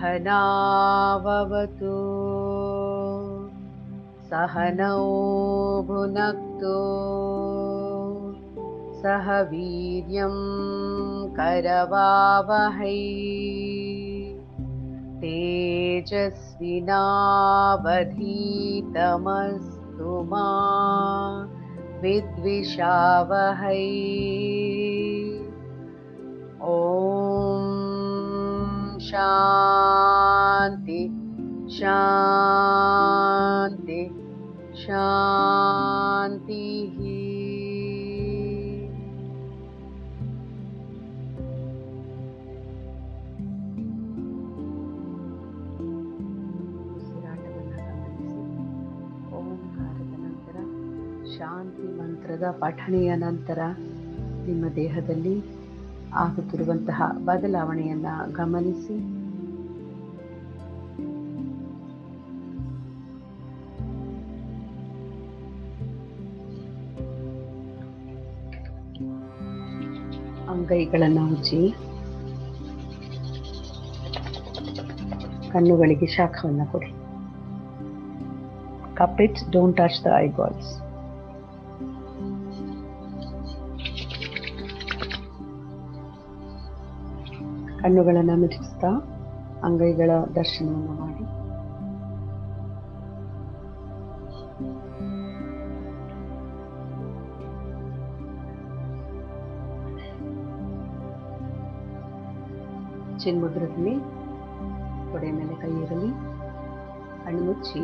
सहनाववतु सहनौ भुनक्तु सह वीर्यं करवावहै तेजस्विनावधीतमस्तु मा विद्विषावहै। ॐ शान्ति शान्ति शान्तिः। ಉಸಿರಾಟವನ್ನು ಗಮನಿಸಿ. ಓಂಕಾರದ ನಂತರ ಶಾಂತಿ ಮಂತ್ರದ ಪಠಣೆಯ ನಂತರ ನಿಮ್ಮ ದೇಹದಲ್ಲಿ ಆಗುತ್ತಿರುವಂತಹ ಬದಲಾವಣೆಯನ್ನು ಗಮನಿಸಿ. ಅಂಗೈಗಳನ್ನು ಉಜ್ಜಿ ಕಣ್ಣುಗಳಿಗೆ ಶಾಖವನ್ನು ಕೊಡಿ. Cup it, don't touch the eyeballs. ಕಣ್ಣುಗಳನ್ನು ಮಿಟಿಸ್ತಾ ಅಂಗೈಗಳ ದರ್ಶನವನ್ನು ಮಾಡಿ. ಚಿನ್ಮುದ್ರದಲ್ಲಿ ತೊಡೆ ಮೇಲೆ ಕೈ ಇರಲಿ. ಕಣ್ಣು ಮುಚ್ಚಿ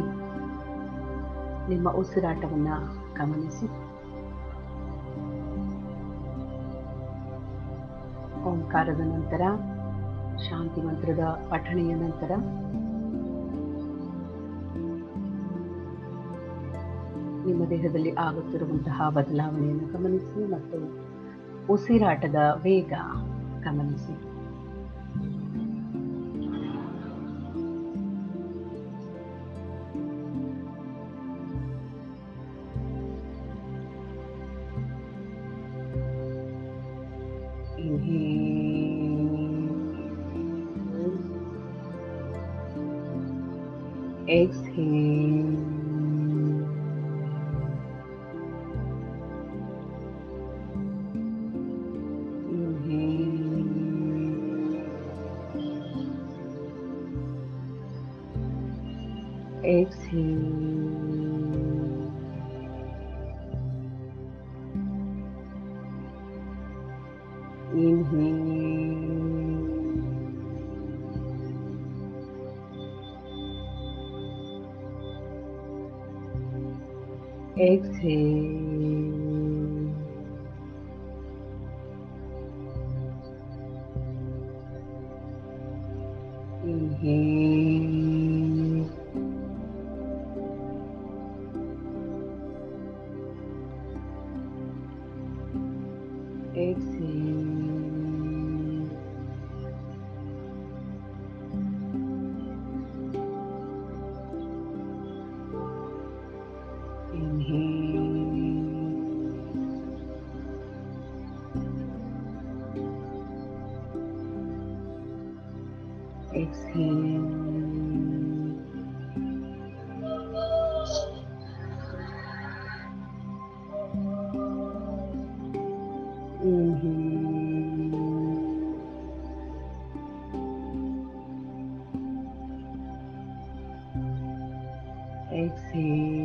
ನಿಮ್ಮ ಉಸಿರಾಟವನ್ನು ಗಮನಿಸಿ. ಓಂಕಾರದ ನಂತರ ಶಾಂತಿ ಮಂತ್ರದ ಪಠಣೆಯ ನಂತರ ನಿಮ್ಮ ದೇಹದಲ್ಲಿ ಆಗುತ್ತಿರುವಂತಹ ಬದಲಾವಣೆಯನ್ನು ಗಮನಿಸಿ ಮತ್ತು ಉಸಿರಾಟದ ವೇಗ ಗಮನಿಸಿ. Exhale. Inhale. Exhale. Inhale. Exhale. Inhale. Exhale. Exhale.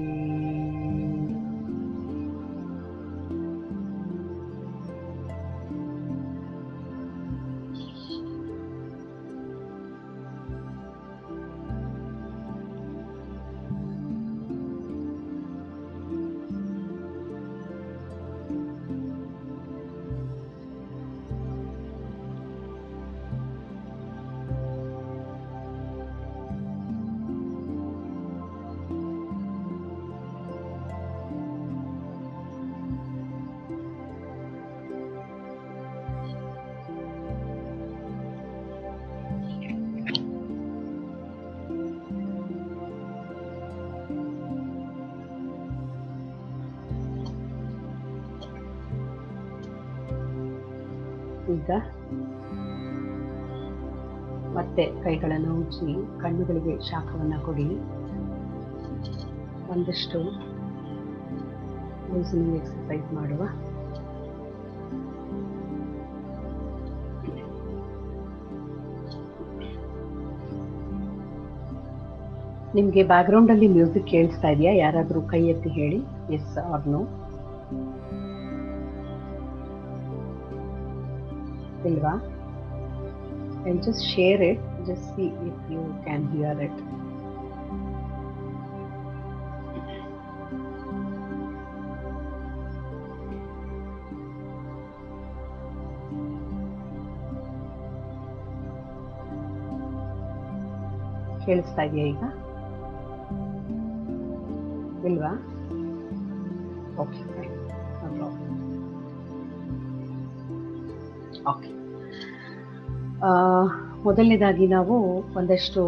ಈಗ ಮತ್ತೆ ಕೈಗಳನ್ನು ಉಜ್ಜಿ ಕಣ್ಣುಗಳಿಗೆ ಶಾಖವನ್ನು ಕೊಡಿ. ಒಂದಷ್ಟು ಲೂಸನಿಂಗ್ ಎಕ್ಸರ್ಸೈಸ್ ಮಾಡುವ. ನಿಮಗೆ ಬ್ಯಾಕ್ಗ್ರೌಂಡಲ್ಲಿ ಮ್ಯೂಸಿಕ್ ಕೇಳಿಸ್ತಾ ಇದೆಯಾ? ಯಾರಾದರೂ ಕೈ ಎತ್ತಿ ಹೇಳಿ, ಎಸ್ ಆರ್ ನೋ. ಇಲ್ವಾ? I'll just share it, just see if you can hear it. ಕೇಳಿಸ್ತಾ ಇದೆಯಾ ಈಗ? ಇಲ್ವಾ? Okay, okay. ಮೊದಲನೇದಾಗಿ ನಾವು ಒಂದಷ್ಟು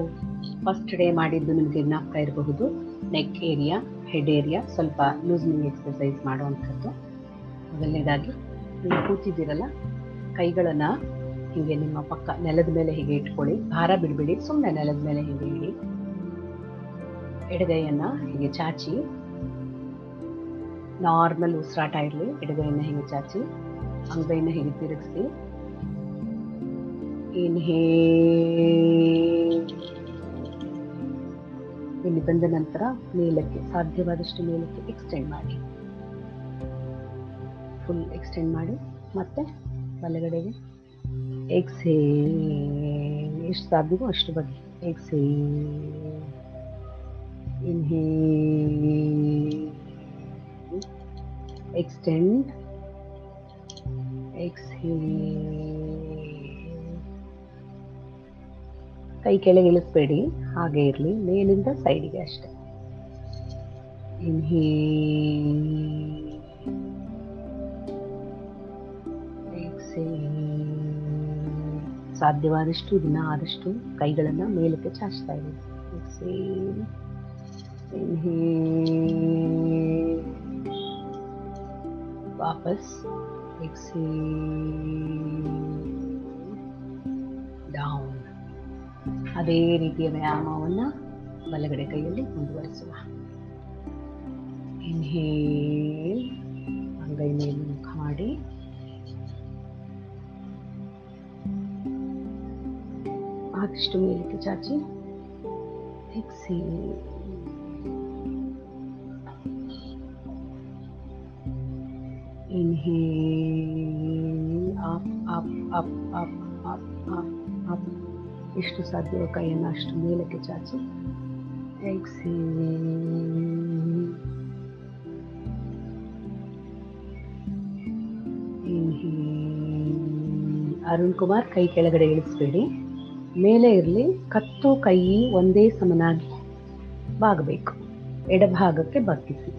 ಫಸ್ಟ್ ಡೇ ಮಾಡಿದ್ದು ನಿಮಗೆ ಜ್ಞಾಪಕ ಇರಬಹುದು. ನೆಕ್ ಏರಿಯಾ, ಹೆಡ್ ಏರಿಯಾ ಸ್ವಲ್ಪ ಲೂಸ್ನಿಂಗ್ ಎಕ್ಸರ್ಸೈಸ್ ಮಾಡುವಂಥದ್ದು. ಮೊದಲನೇದಾಗಿ ನೀವು ಕೂತಿದ್ದೀರಲ್ಲ, ಕೈಗಳನ್ನು ಹೀಗೆ ನಿಮ್ಮ ಪಕ್ಕ ನೆಲದ ಮೇಲೆ ಹೀಗೆ ಇಟ್ಕೊಳ್ಳಿ. ಭಾರ ಬಿಡಬೇಡಿ, ಸುಮ್ಮನೆ ನೆಲದ ಮೇಲೆ ಹೀಗೆ ಇಡಿ. ಎಡಗೈಯನ್ನು ಹೀಗೆ ಚಾಚಿ, ನಾರ್ಮಲ್ ಉಸಿರಾಟ ಇರಲಿ. ಎಡಗೈಯನ್ನು ಹೀಗೆ ಚಾಚಿ, ಅಂಗೈನ ಹೀಗೆ ತಿರುಗಿಸಿ. ಇನ್ಹೇಲ್. ಇಲ್ಲಿ ಬಂದ ನಂತರ ಮೇಲಕ್ಕೆ, ಸಾಧ್ಯವಾದಷ್ಟು ಮೇಲಕ್ಕೆ ಎಕ್ಸ್ಟೆಂಡ್ ಮಾಡಿ. ಫುಲ್ ಎಕ್ಸ್ಟೆಂಡ್ ಮಾಡಿ. ಮತ್ತೆ ಬಲಗಡೆಗೆ ಎಕ್ಸೇಲ್. ಎಷ್ಟು ಸಾಧ್ಯವೋ ಅಷ್ಟು ಬಗ್ಗೆ ಎಕ್ಸೇಲ್. Inhale, extend, exhale. ಕೈ ಕೆಳಗೆ ಇಳಿಸ್ಬೇಡಿ, ಹಾಗೆ ಇರಲಿ, ಮೇಲಿಂದ ಸೈಡಿಗೆ ಅಷ್ಟೆ. Inhale, exhale. ಸಾಧ್ಯವಾದಷ್ಟು ಇದನ್ನ ಆದಷ್ಟು ಕೈಗಳನ್ನು ಮೇಲಕ್ಕೆ ಚಾಚ್ತಾ ಇರಿ. ಎಕ್ಸೇಲ್, ಇನ್ಹೇಲ್, ವಾಪಸ್ ಎಕ್ಸೇಲ್, ಡೌನ್. ಅದೇ ರೀತಿಯ ವ್ಯಾಯಾಮವನ್ನು ಬಲಗಡೆ ಕೈಯಲ್ಲಿ ಮುಂದುವರಿಸುವ. ಇನ್ಹೇಲ್, ಅಂಗೈ ಮೇಲೆ ಮುಖ ಮಾಡಿ. ಆದಷ್ಟು ಮೇಲಕ್ಕೆ ಚಾಚಿ. Exhale, inhale, up up up up up up up. ಎಷ್ಟು ಸಾಧ್ಯವೋ ಕೈಯನ್ನು ಅಷ್ಟು ಮೇಲಕ್ಕೆ ಚಾಚಿ. Exhale, inhale. ಅರುಣ್ ಕುಮಾರ್, ಕೈ ಕೆಳಗಡೆ ಇಳಿಸಬೇಡಿ, ಮೇಲೆ ಇರಲಿ. ಕತ್ತು ಕೈ ಒಂದೇ ಸಮನಾಗಿ ಬಾಗಬೇಕು. ಎಡಭಾಗಕ್ಕೆ ಬಗ್ಗಿಸಿ.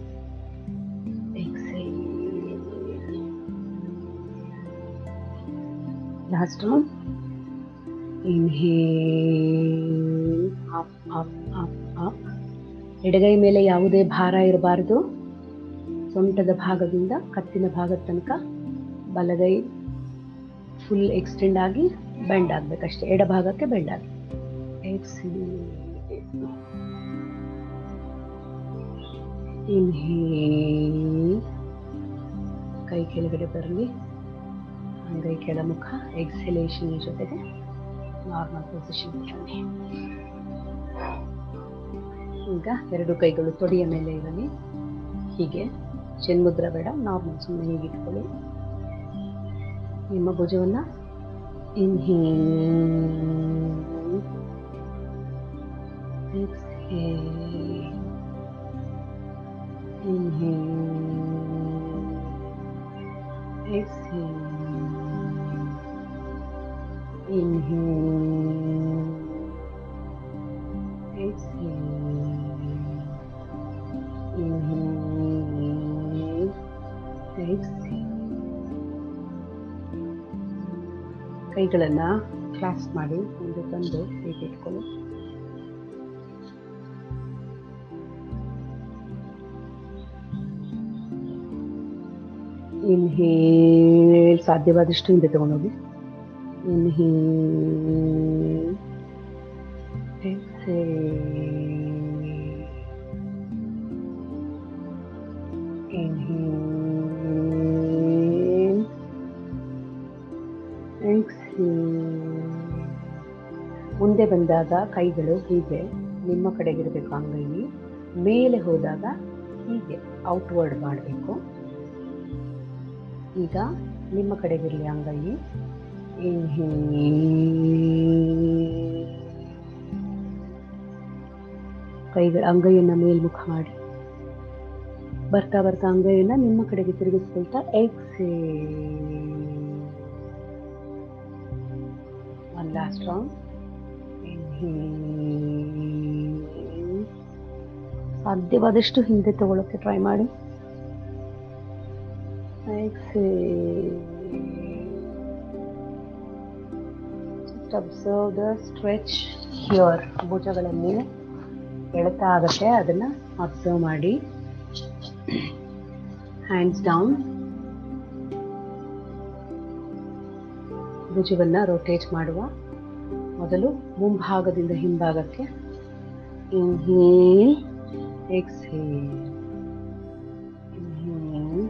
Exhale, last one. Inhale, up up up up. ಎಡಗೈ ಮೇಲೆ ಯಾವುದೇ ಭಾರ ಇರಬಾರದು. ಸೊಂಟದ ಭಾಗದಿಂದ ಕತ್ತಿನ ಭಾಗದ ತನಕ ಬಲಗೈ ಫುಲ್ ಎಕ್ಸ್ಟೆಂಡ್ ಆಗಿ ಬೆಂಡ್ ಆಗಬೇಕಷ್ಟೇ. ಎಡಭಾಗಕ್ಕೆ ಬೆಂಡ್ ಆಗಿ. ಎಕ್ಸೇಲ್, ಇನ್ಹೇಲ್, ಕೈ ಕೆಳಗಡೆ ಬರಲಿ, ಅಂಗೈ ಕೆಳಮುಖ. ಎಕ್ಸಲೇಷನ್ ಜೊತೆಗೆ ನಾರ್ಮಲ್ ಪೊಸಿಷನ್. ಈಗ ಎರಡು ಕೈಗಳು ತೊಡೆಯ ಮೇಲೆ ಇರಲಿ. ಹೀಗೆ ಚಿನ್ಮುದ್ರ ಬೇಡ, ನಾರ್ಮಲ್ ಸುಮ್ಮನೆ ಹೀಗೆ ಇಟ್ಕೊಳ್ಳಿ. ನಿಮ್ಮ ಭುಜವನ್ನು inhale, exhale, inhale, exhale, inhale, exhale, inhale, exhale. ಕೈಗಳನ್ನು ಕ್ಲಾಸ್ ಮಾಡಿ ಮುಂದೆ ತಂದು ಹೀಗೆ ಇಟ್ಕೊಳ್ಳಿ. ಇನ್ಹೇಲ್, ಸಾಧ್ಯವಾದಷ್ಟು ಹಿಂದೆ ತಗೊಂಡೋಗಿ. Inhale, Inhale, exhale. ಮುಂದೆ ಬಂದಾಗ ಕೈಗಳು ಹೀಗೆ ನಿಮ್ಮ ಕಡೆಗಿರಬೇಕು, ಅಂಗೈ ಮೇಲೆ ಹೋದಾಗ ಹೀಗೆ ಔಟ್ವರ್ಡ್ ಮಾಡಬೇಕು. ಈಗ ನಿಮ್ಮ ಕಡೆಗಿರಲಿ ಅಂಗೈ. ಕೈಗಳ ಅಂಗೈಯನ್ನು ಮೇಲ್ಮುಖ ಮಾಡಿ ಬರ್ತಾ ಬರ್ತಾ ಅಂಗೈಯನ್ನು ನಿಮ್ಮ ಕಡೆಗೆ ತಿರುಗಿಸ್ಕೊಳ್ತಾ ಎಕ್ಸೇಲ್. One last round. ಸಾಧ್ಯವಾದಷ್ಟು ಹಿಂದೆ ತಗೊಳ್ಳೋಕೆ ಟ್ರೈ ಮಾಡಿ. Exhale. Observe the stretch here. ಭುಜಗಳಲ್ಲಿ ಎಳೆತ ಆಗುತ್ತೆ, ಅದನ್ನ ಅಬ್ಸರ್ವ್ ಮಾಡಿ. Hands down. ಭುಜವನ್ನ ರೊಟೇಟ್ ಮಾಡುವ ಮೊದಲು ಮುಂಭಾಗದಿಂದ ಹಿಂಭಾಗಕ್ಕೆ. Inhale, exhale, inhale,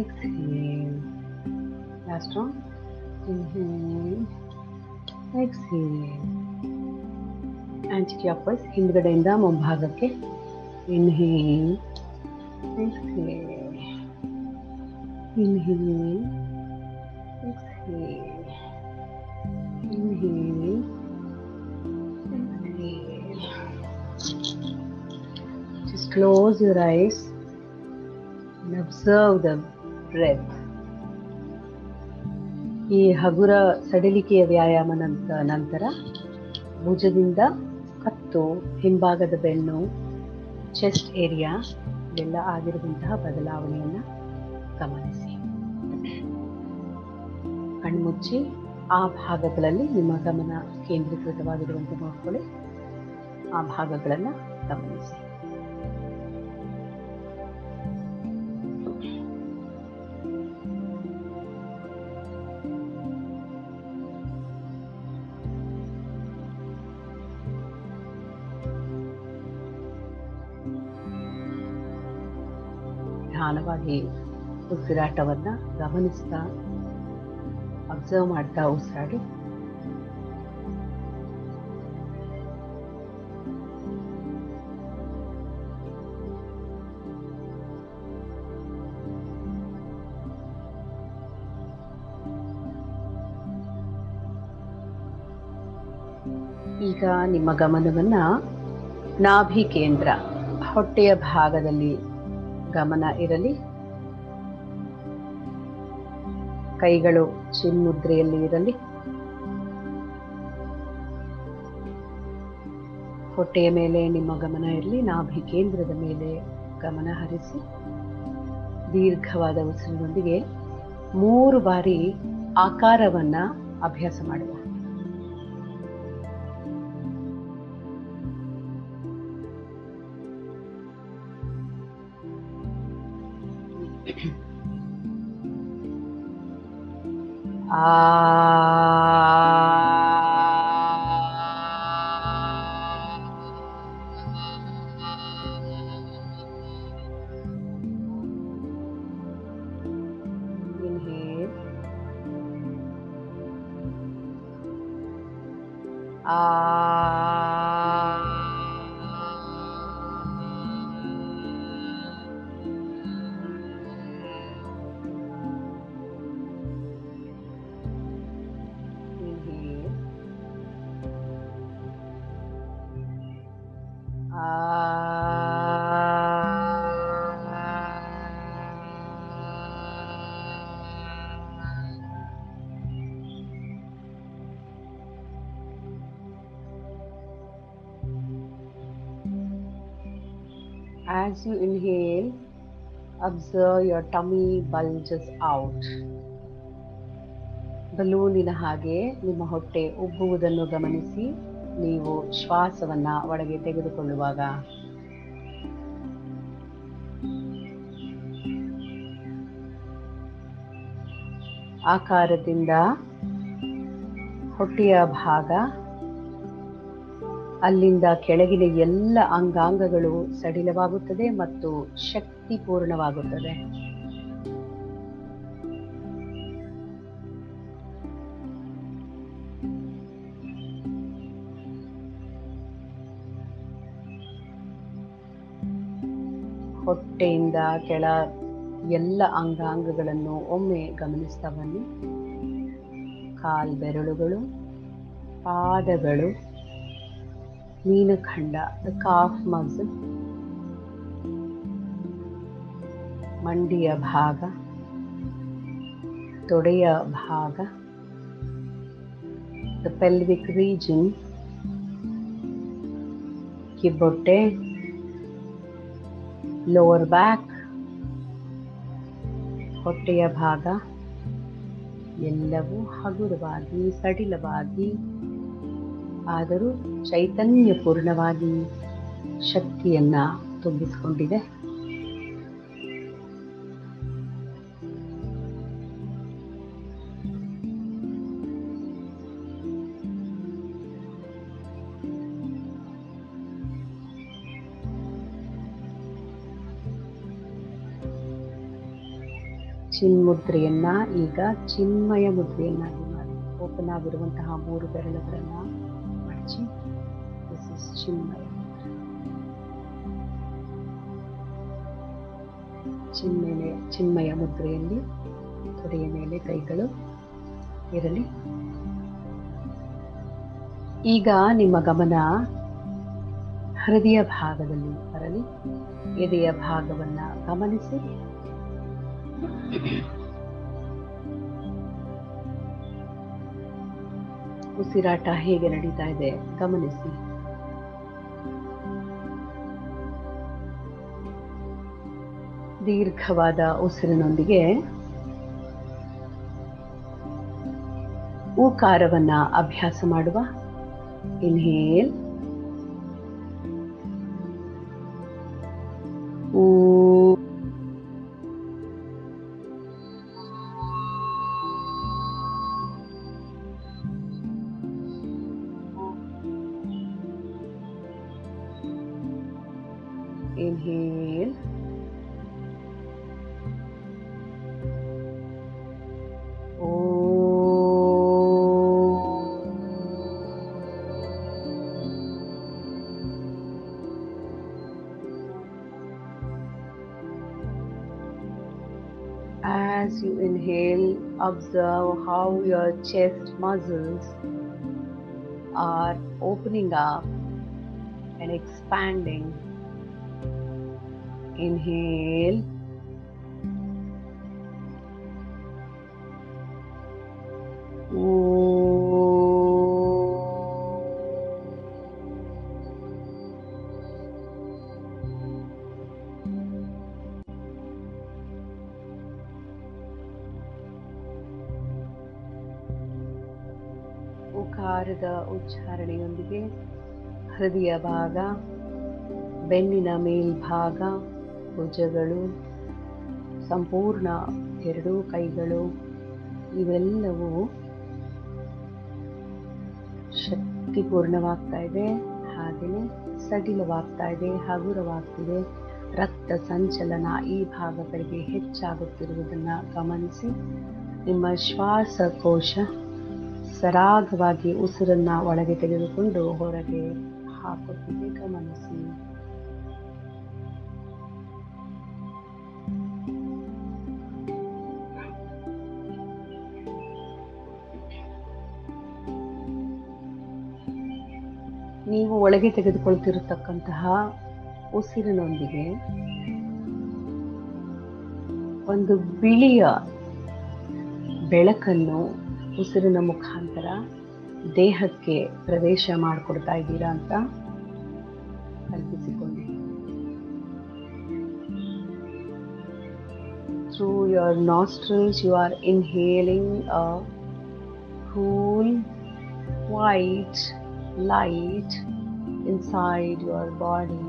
exhale. Last round. Inhale, exhale. Anti upwards, ಹಿಂದ್ಗಡೆಯಿಂದ ಮುಂಭಾಗಕ್ಕೆ. Inhale, exhale, inhale, exhale, inhale, exhale. Just close your eyes and observe the breath. ಈ ಹಗುರ ಸಡಿಲಿಕೆಯ ವ್ಯಾಯಾಮ ನಂತರ ಭುಜದಿಂದ ಕತ್ತು, ಹಿಂಭಾಗದ ಬೆನ್ನು, ಚೆಸ್ಟ್ ಏರಿಯಾ ಇವೆಲ್ಲ ಆಗಿರುವಂತಹ ಬದಲಾವಣೆಯನ್ನು ಗಮನಿಸಿ. ಕಣ್ಮುಚ್ಚಿ ಆ ಭಾಗಗಳಲ್ಲಿ ನಿಮ್ಮ ಗಮನ ಕೇಂದ್ರೀಕೃತವಾಗಿರುವಂತೆ ನೋಡ್ಕೊಳ್ಳಿ. ಆ ಭಾಗಗಳನ್ನು ಗಮನಿಸಿ. ನಿಧಾನವಾಗಿ ಉಸಿರಾಟವನ್ನು ಗಮನಿಸ್ತಾ ಅಬ್ಸರ್ವ್ ಮಾಡ್ತಾ ಉಸಿರಾಡಿ. ಈಗ ನಿಮ್ಮ ಗಮನವನ್ನ ನಾಭಿ ಕೇಂದ್ರ, ಹೊಟ್ಟೆಯ ಭಾಗದಲ್ಲಿ ಗಮನ ಇರಲಿ. ಕೈಗಳು ಚಿನ್ಮುದ್ರೆಯಲ್ಲಿ ಇರಲಿ. ಹೊಟ್ಟೆಯ ಮೇಲೆ ನಿಮ್ಮ ಗಮನ ಇರಲಿ. ನಾಭಿ ಕೇಂದ್ರದ ಮೇಲೆ ಗಮನ ಹರಿಸಿ ದೀರ್ಘವಾದ ಉಸಿರಿನೊಂದಿಗೆ 3 ಬಾರಿ ಆಕಾರವನ್ನ ಅಭ್ಯಾಸ ಮಾಡುವ. Inhale. As you inhale, observe your tummy bulges out. ಬಲೂನಿನ ಹಾಗೆ ನಿಮ್ಮ ಹೊಟ್ಟೆ ಉಬ್ಬುವುದನ್ನು ಗಮನಿಸಿ. ನೀವು ಶ್ವಾಸವನ್ನ ಒಳಗೆ ತೆಗೆದುಕೊಳ್ಳುವಾಗ ಆಕಾರದಿಂದ ಹೊಟ್ಟೆಯ ಭಾಗ ಅಲ್ಲಿಂದ ಕೆಳಗಿನ ಎಲ್ಲ ಅಂಗಾಂಗಗಳು ಸಡಿಲವಾಗುತ್ತದೆ ಮತ್ತು ಶಕ್ತಿಪೂರ್ಣವಾಗುತ್ತದೆ. ಹೊಟ್ಟೆಯಿಂದ ಕೆಳ ಎಲ್ಲ ಅಂಗಾಂಗಗಳನ್ನು ಒಮ್ಮೆ ಗಮನಿಸ್ತಾ ಬನ್ನಿ. ಕಾಲ್ಬೆರಳುಗಳು, ಪಾದಗಳು, ಮೀನಖಂಡ, ದ ಕಾಫ್ ಮಸಲ್, ಮಂಡಿಯ ಭಾಗ, ತೊಡೆಯ ಭಾಗ, ದ ಪೆಲ್ವಿಕ್ ರೀಜನ್, ಕಿಬ್ಬೊಟ್ಟೆ, ಲೋವರ್ ಬ್ಯಾಕ್, ಹೊಟ್ಟೆಯ ಭಾಗ ಎಲ್ಲವೂ ಹಗುರವಾಗಿ ಸಡಿಲವಾಗಿ ಆದರೂ ಚೈತನ್ಯಪೂರ್ಣವಾಗಿ ಶಕ್ತಿಯನ್ನ ತುಂಬಿಸಿಕೊಂಡಿದೆ. ಚಿನ್ಮುದ್ರೆಯನ್ನ ಈಗ ಚಿನ್ಮಯ ಮುದ್ರೆಯನ್ನಾಗಿ ಮಾಡಿ ಓಪನ್ ಆಗಿರುವಂತಹ 3 ಬೆರಳುಗಳನ್ನ ಮಡಚಿ, ದಿಸ್ ಇಸ್ ಚಿನ್ಮಯ. ಚಿನ್ಮಯ ಮುದ್ರೆಯಲ್ಲಿ ತೊಡೆಯ ಮೇಲೆ ಕೈಗಳು ಇರಲಿ. ಈಗ ನಿಮ್ಮ ಗಮನ ಹೃದಯ ಭಾಗದಲ್ಲಿ ಬರಲಿ. ಎದೆಯ ಭಾಗವನ್ನ ಗಮನಿಸಿ. ಉಸಿರಾಟ ಹೇಗೆ ನಡೀತಾ ಇದೆ ಗಮನಿಸಿ. ದೀರ್ಘವಾದ ಉಸಿರಿನೊಂದಿಗೆ ಊಕಾರವನ್ನ ಅಭ್ಯಾಸ ಮಾಡುವ. Inhale, inhale, as you inhale, observe how your chest muscles are opening up and expanding. Inhale, ಉಕಾರದ ಉಚ್ಚಾರಣೆಯೊಂದಿಗೆ ಹೃದಯ ಭಾಗ, ಬೆನ್ನಿನ ಮೇಲ್ಭಾಗ, ಭುಜಗಳು, ಸಂಪೂರ್ಣ 2 ಕೈಗಳು ಇವೆಲ್ಲವೂ ಶಕ್ತಿಪೂರ್ಣವಾಗ್ತಾ ಇದೆ. ಹಾಗೆಯೇ ಸಡಿಲವಾಗ್ತಾ ಇದೆ, ಹಗುರವಾಗ್ತಿದೆ. ರಕ್ತ ಸಂಚಲನ ಈ ಭಾಗಗಳಿಗೆ ಹೆಚ್ಚಾಗುತ್ತಿರುವುದನ್ನು ಗಮನಿಸಿ. ನಿಮ್ಮ ಶ್ವಾಸಕೋಶ ಸರಾಗವಾಗಿ ಉಸಿರನ್ನ ಒಳಗೆ ತೆಗೆದುಕೊಂಡು ಹೊರಗೆ ಹಾಕುತ್ತಿದೆ, ಗಮನಿಸಿ. ನೀವು ಒಳಗೆ ತೆಗೆದುಕೊಳ್ತಿರತಕ್ಕಂತಹ ಉಸಿರಿನೊಂದಿಗೆ ಒಂದು ಬಿಳಿಯ ಬೆಳಕನ್ನು ಉಸಿರಿನ ಮುಖಾಂತರ ದೇಹಕ್ಕೆ ಪ್ರವೇಶ ಮಾಡಿಕೊಡ್ತಾ ಇದ್ದೀರಾ ಅಂತ ಕಲ್ಪಿಸಿಕೊಳ್ಳಿ. Through your nostrils you are inhaling a cool white light inside your body.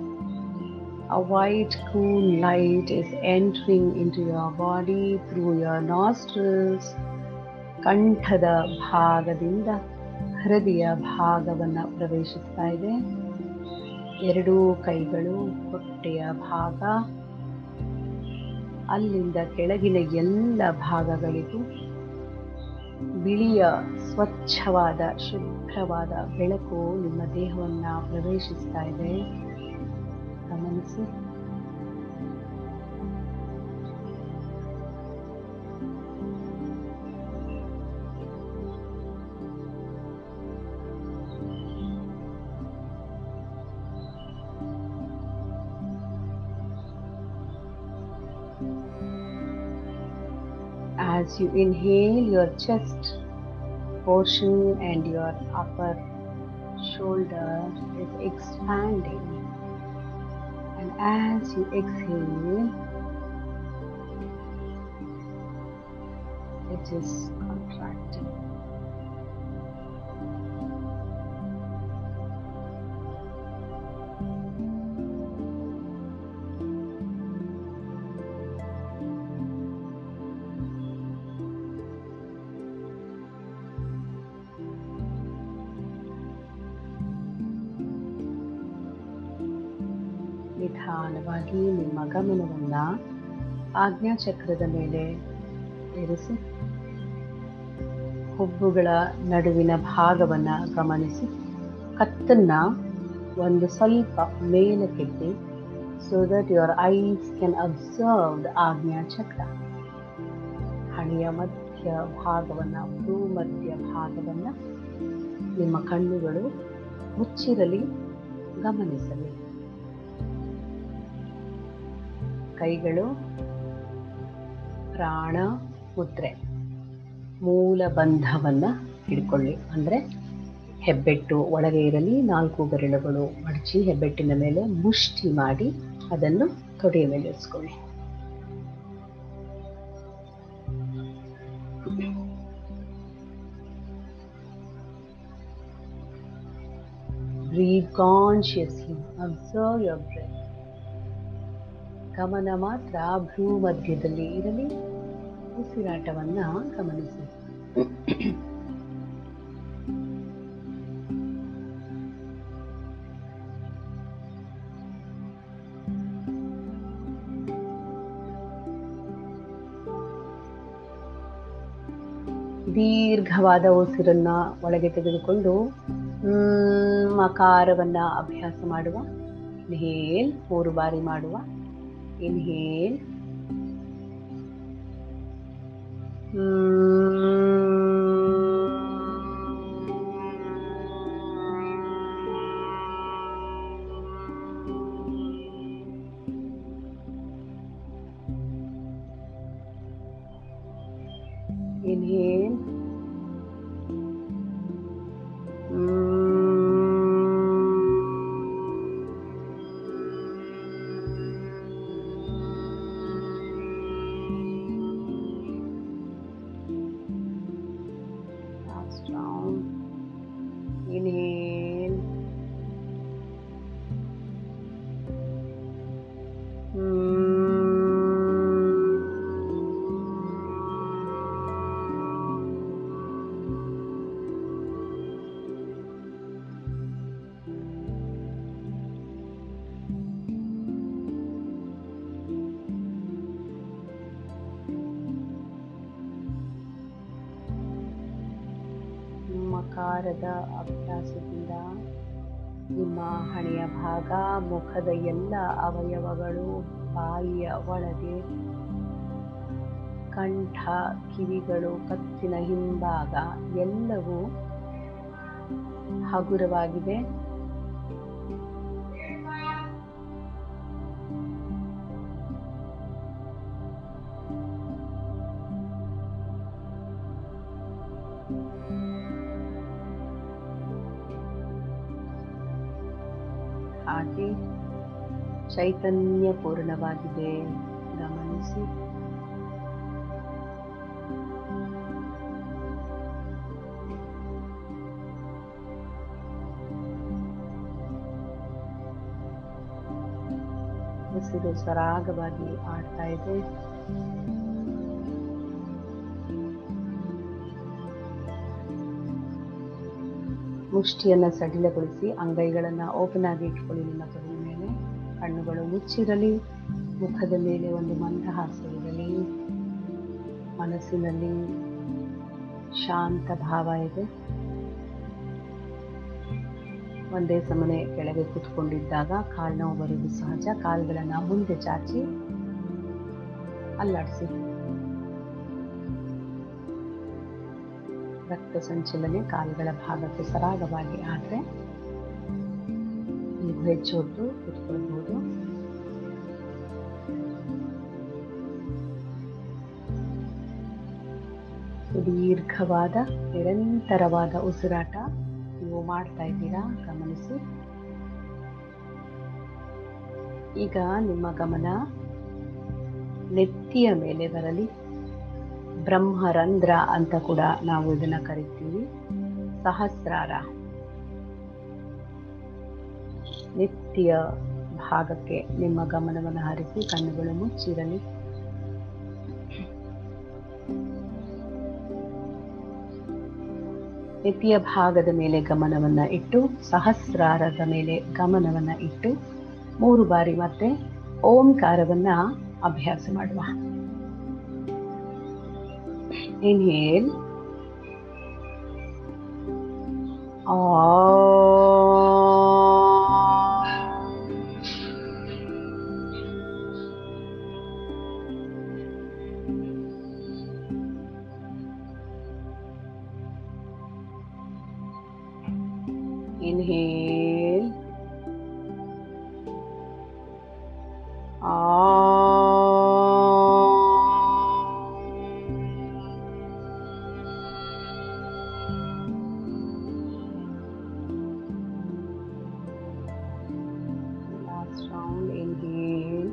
A white cool light is entering into your body through your nostrils. ಕಂಠದ ಭಾಗದಿಂದ ಹೃದಯ ಭಾಗವನ್ನು ಪ್ರವೇಶಿಸ್ತಾ ಇದೆ. ಎರಡೂ ಕೈಗಳು ಹೊಟ್ಟೆಯ ಭಾಗ, ಅಲ್ಲಿಂದ ಕೆಳಗಿನ ಎಲ್ಲ ಭಾಗಗಳಿಗೂ ಬಿಳಿಯ ಸ್ವಚ್ಛವಾದ ಶುಭ್ರವಾದ ಬೆಳಕು ನಿಮ್ಮ ದೇಹವನ್ನು ಪ್ರವೇಶಿಸ್ತಾ ಇದೆ. ಗಮನಿಸಿ. As you inhale, your chest portion and your upper shoulder is expanding, and as you exhale, it is contracting. ನಿಧಾನವಾಗಿ ನಿಮ್ಮ ಗಮನವನ್ನು ಆಜ್ಞಾಚಕ್ರದ ಮೇಲೆ ಇರಿಸಿ. ಹುಬ್ಬುಗಳ ನಡುವಿನ ಭಾಗವನ್ನು ಗಮನಿಸಿ. ಕತ್ತನ್ನು ಒಂದು ಸ್ವಲ್ಪ ಮೇಲಕ್ಕೆತ್ತಿ, so that your eyes can observe the ಆಜ್ಞಾಚಕ್ರ. ಹಣೆಯ ಮಧ್ಯ ಭಾಗವನ್ನು, ಭ್ರೂಮಧ್ಯ ಭಾಗವನ್ನು ನಿಮ್ಮ ಕಣ್ಣುಗಳು ಮುಚ್ಚಿರಲಿ, ಗಮನಿಸಲಿ. ಕೈಗಳು ಪ್ರಾಣ ಮುದ್ರೆ, ಮೂಲ ಬಂಧವನ್ನು ಹಿಡ್ಕೊಳ್ಳಿ. ಅಂದರೆ ಹೆಬ್ಬೆಟ್ಟು ಒಳಗೆ ಇರಲಿ, 4 ಬೆರಳುಗಳು ಮಡಚಿ ಹೆಬ್ಬೆಟ್ಟಿನ ಮೇಲೆ ಮುಷ್ಟಿ ಮಾಡಿ ಅದನ್ನು ತೊಡೆಯ ಮೇಲೆ ಇರಿಸ್ಕೊಳ್ಳಿ. Breathe consciously, observe your breath. ಗಮನ ಮಾತ್ರ ಭ್ರೂ ಮಧ್ಯದಲ್ಲಿ ಇರಲಿ, ಉಸಿರಾಟವನ್ನು ಗಮನಿಸಿ. ದೀರ್ಘವಾದ ಉಸಿರನ್ನ ಒಳಗೆ ತೆಗೆದುಕೊಂಡು ಮಕಾರವನ್ನ ಅಭ್ಯಾಸ ಮಾಡುವ. ಇನ್ಹೇಲ್ 3 ಬಾರಿ ಮಾಡುವ. Inhale, inhale, inhale, ಮಕಾರದ ಅಭ್ಯಾಸದಿಂದ ನಿಮ್ಮ ಹಣೆಯ ಭಾಗ, ಮುಖದ ಎಲ್ಲ ಅವಯವಗಳು, ಬಾಯಿಯ ಒಳಗೆ, ಕಂಠ, ಕಿವಿಗಳು, ಕತ್ತಿನ ಹಿಂಭಾಗ ಎಲ್ಲವೂ ಹಗುರವಾಗಿದೆ. ಹಾಗೆ ಚೈತನ್ಯ ಪೂರ್ಣವಾಗಿದೆ. ಗಮನಿಸಿ. ಉಸಿರು ಸರಾಗವಾಗಿ ಆಡ್ತಾ ಇದೆ. ಮುಷ್ಟಿಯನ್ನು ಸಡಿಲಗೊಳಿಸಿ ಅಂಗೈಗಳನ್ನು ಓಪನ್ ಆಗಿ ಇಟ್ಕೊಳ್ಳಿ. ನಿಮ್ಮ ತೊಡೆಯ ಮೇಲೆ ಕಣ್ಣುಗಳು ಮುಚ್ಚಿರಲಿ. ಮುಖದ ಮೇಲೆ ಒಂದು ಮಂದಹಾಸವಿರಲಿ. ಮನಸ್ಸಿನಲ್ಲಿ ಶಾಂತ ಭಾವ ಇದೆ. ಒಂದೇ ಸಮನೆ ಕೆಳಗೆ ಕೂತ್ಕೊಂಡಿದ್ದಾಗ ಕಾಲು ನೋವು ಬರುವುದು ಸಹಜ. ಕಾಲುಗಳನ್ನು ಮುಂದೆ ಚಾಚಿ ಅಲ್ಲಾಡಿಸಿ. ರಕ್ತ ಸಂಚಲನೆ ಕಾಲುಗಳ ಭಾಗಕ್ಕೆ ಸರಾಗವಾಗಿ ಆದರೆ ನೀವು ಹೆಚ್ಚು ಹೊತ್ತು ಕೂತ್ಕೊಳ್ಬಹುದು. ಸುದೀರ್ಘವಾದ ನಿರಂತರವಾದ ಉಸಿರಾಟ ನೀವು ಮಾಡ್ತಾ ಇದ್ದೀರಾ, ಗಮನಿಸಿ. ಈಗ ನಿಮ್ಮ ಗಮನ ನೆತ್ತಿಯ ಮೇಲೆ ಬರಲಿ. ಬ್ರಹ್ಮರಂಧ್ರ ಅಂತ ಕೂಡ ನಾವು ಇದನ್ನ ಕರಿತೀವಿ. ಸಹಸ್ರಾರ ನೆತ್ತಿಯ ಭಾಗಕ್ಕೆ ನಿಮ್ಮ ಗಮನವನ್ನು ಹರಿಸಿ ಕಣ್ಣುಗಳು ಮುಚ್ಚಿರಲಿ. ನೆತ್ತಿಯ ಭಾಗದ ಮೇಲೆ ಗಮನವನ್ನ ಇಟ್ಟು ಸಹಸ್ರಾರದ ಮೇಲೆ ಗಮನವನ್ನ ಇಟ್ಟು 3 ಬಾರಿ ಮತ್ತೆ ಓಂಕಾರವನ್ನ ಅಭ್ಯಾಸ ಮಾಡುವ. Inhale, inhale, last round. Inhale,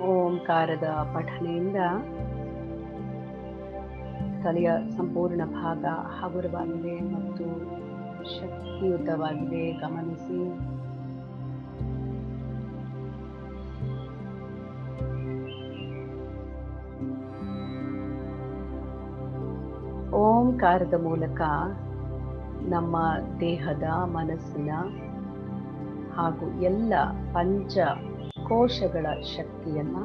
ಓಂಕಾರದ ಪಠಣೆಯಿಂದ ತಲೆಯ ಸಂಪೂರ್ಣ ಭಾಗ ಹಗುರವಾಗಿದೆ ಮತ್ತು ಶಕ್ತಿಯುತವಾಗಿದೆ. ಗಮನಿಸಿ. ಓಂಕಾರದ ಮೂಲಕ ನಮ್ಮ ದೇಹದ, ಮನಸ್ಸಿನ ಹಾಗೂ ಎಲ್ಲ ಪಂಚ ಕೋಶಗಳ ಶಕ್ತಿಯನ್ನ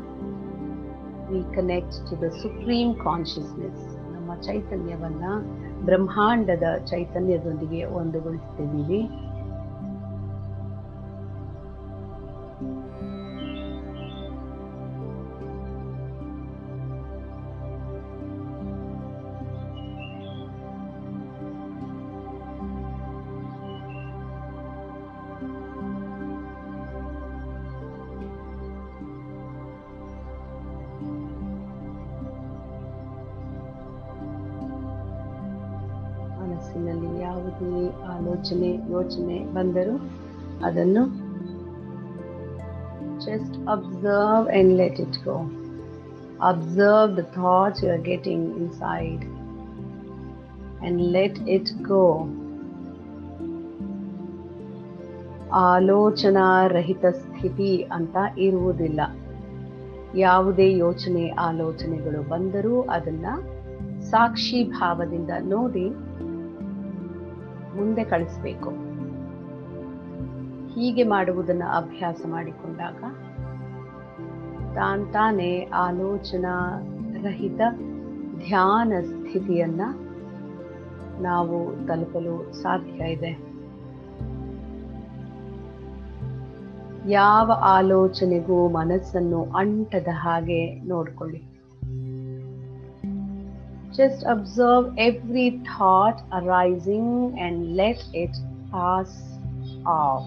we connect to the supreme consciousness. ನಮ್ಮ ಚೈತನ್ಯವನ್ನ ಬ್ರಹ್ಮಾಂಡದ ಚೈತನ್ಯದೊಂದಿಗೆ ಒಂದುಗೊಳಿಸ್ತಿದ್ದೀವಿ. ಮನಸ್ಸಿನಲ್ಲಿ ಯಾವುದೇ ಆಲೋಚನೆ, ಯೋಚನೆ ಬಂದರೂ ಅದನ್ನು just observe and let it go. Observe the thoughts you are getting inside and let it go. ಆಲೋಚನಾ ರಹಿತ ಸ್ಥಿತಿ ಅಂತ ಇರುವುದಿಲ್ಲ. ಯಾವುದೇ ಯೋಚನೆ, ಆಲೋಚನೆಗಳು ಬಂದರೂ ಅದನ್ನ ಸಾಕ್ಷಿ ಭಾವದಿಂದ ನೋಡಿ ಮುಂದೆ ಕಳಿಸಬೇಕು. ಹೀಗೆ ಮಾಡುವುದನ್ನು ಅಭ್ಯಾಸ ಮಾಡಿಕೊಂಡಾಗ ತಾನೇ ಆಲೋಚನಾ ರಹಿತ ಧ್ಯಾನ ಸ್ಥಿತಿಯನ್ನ ನಾವು ತಲುಪಲು ಸಾಧ್ಯ ಇದೆ. ಯಾವ ಆಲೋಚನೆಗೂ ಮನಸ್ಸನ್ನು ಅಂಟದ ಹಾಗೆ ನೋಡಿಕೊಳ್ಳಿ. Just observe every thought arising and let it pass off.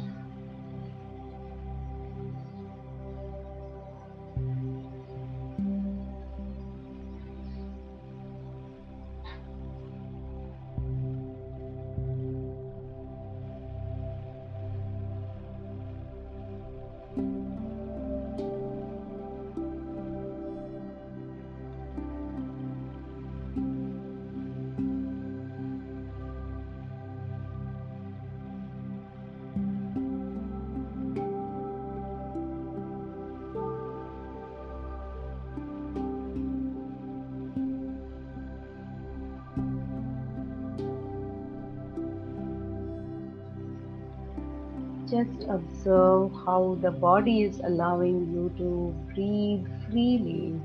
just observe how the body is allowing you to breathe freely.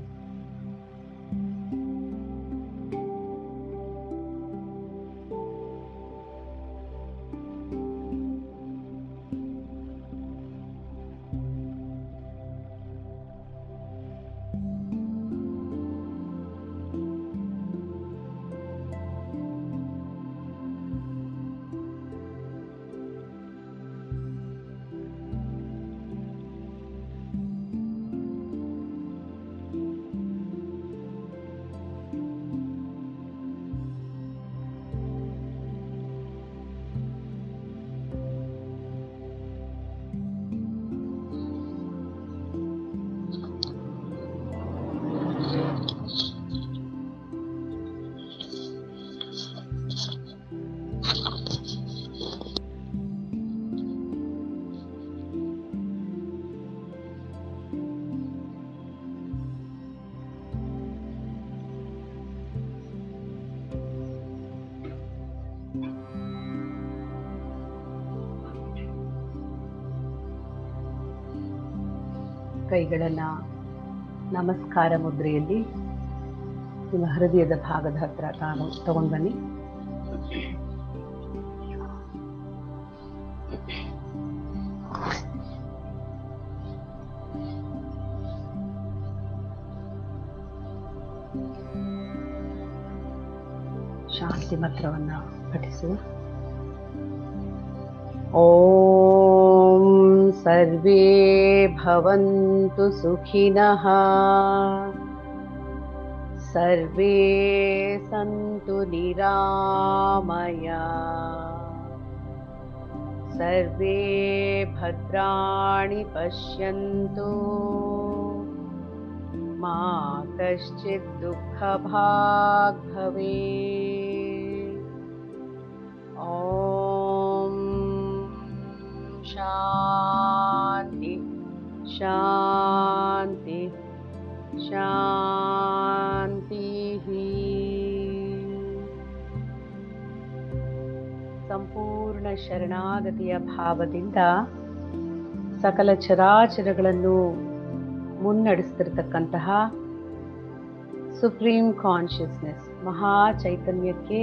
ಕೈಗಳನ್ನು ನಮಸ್ಕಾರ ಮುದ್ರೆಯಲ್ಲಿ ನಿಮ್ಮ ಹೃದಯದ ಭಾಗದ ಹತ್ರ ತಗೊಂಡು ಬನ್ನಿ. ಶಾಂತಿ ಮಂತ್ರವನ್ನು ಪಠಿಸುವ. ಓಂ ಸರ್ವೇ ಭವಂತು ಸುಖಿನಃ, ಸರ್ವೇ ಸಂತು ನಿರಾಮಯಾ, ಸರ್ವೇ ಭದ್ರಾಣಿ ಪಶ್ಯಂತು, ಮಾ ಕಶ್ಚಿತ್ ದುಃಖ ಭಾಗ್ ಭವೇತ್. ಓಂ ಶಾಂತಿ ಶಾಂತಿ ಶಾಂತಿ. ಸಂಪೂರ್ಣ ಶರಣಾಗತಿಯ ಭಾವದಿಂದ ಸಕಲ ಚರಾಚರಗಳನ್ನು ಮುನ್ನಡೆಸ್ತಿರ್ತಕ್ಕಂತಹ ಸುಪ್ರೀಂ ಕಾನ್ಷಿಯಸ್ನೆಸ್ ಮಹಾ ಚೈತನ್ಯಕ್ಕೆ,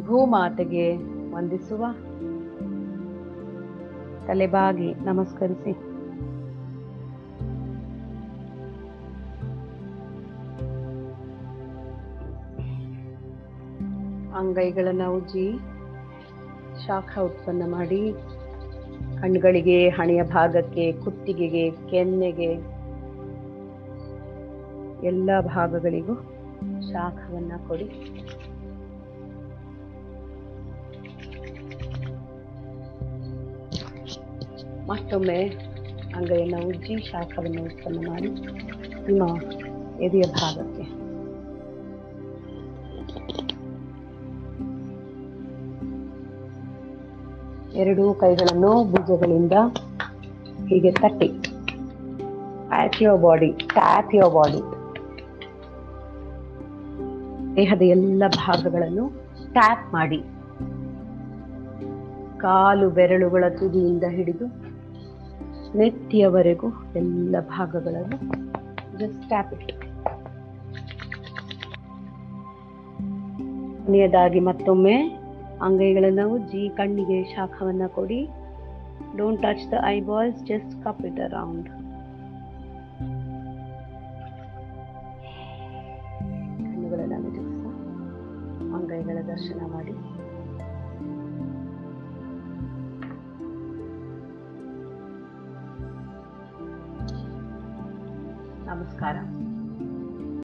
ಭೂಮಾತೆಗೆ ವಂದಿಸುವ. ತಲೆಬಾಗಿ ನಮಸ್ಕರಿಸಿ. ಅಂಗೈಗಳನ್ನು ಉಜ್ಜಿ ಶಾಖ ಉತ್ಪನ್ನ ಮಾಡಿ ಕಣ್ಣುಗಳಿಗೆ, ಹಣೆಯ ಭಾಗಕ್ಕೆ, ಕುತ್ತಿಗೆಗೆ, ಕೆನ್ನೆಗೆ, ಎಲ್ಲ ಭಾಗಗಳಿಗೂ ಶಾಖವನ್ನು ಕೊಡಿ. ಮತ್ತೊಮ್ಮೆ ಅಂಗೈಯನ್ನು ಉಜ್ಜಿ ಶಾಖವನ್ನು ಉತ್ಪನ್ನ ಮಾಡಿ ನಿಮ್ಮ ಎದೆಯ ಭಾಗಕ್ಕೆ. ಎರಡೂ ಕೈಗಳನ್ನು ಭುಜಗಳಿಂದ ಹೀಗೆ ತಟ್ಟಿ, tap your body, tap your body. ದೇಹದ ಎಲ್ಲ ಭಾಗಗಳನ್ನು ಟ್ಯಾಪ್ ಮಾಡಿ, ಕಾಲು ಬೆರಳುಗಳ ತುದಿಯಿಂದ ಹಿಡಿದು ನೆತ್ತಿಯವರೆಗೂ ಎಲ್ಲ ಭಾಗಗಳನ್ನು ಜಸ್ಟ್ ಟ್ಯಾಪ್ ಇಟ್. ಕೊನೆಯದಾಗಿ ಮತ್ತೊಮ್ಮೆ ಅಂಗೈಗಳನ್ನು ಉಜ್ಜಿ ಕಣ್ಣಿಗೆ ಶಾಖವನ್ನು ಕೊಡಿ. Don't touch the eyeballs, just cup it around. ಕಣ್ಣುಗಳನ್ನು ಮಿಟುಕಿಸಿ ಅಂಗೈಗಳ ದರ್ಶನ ಮಾಡಿ. ನಮಸ್ಕಾರ.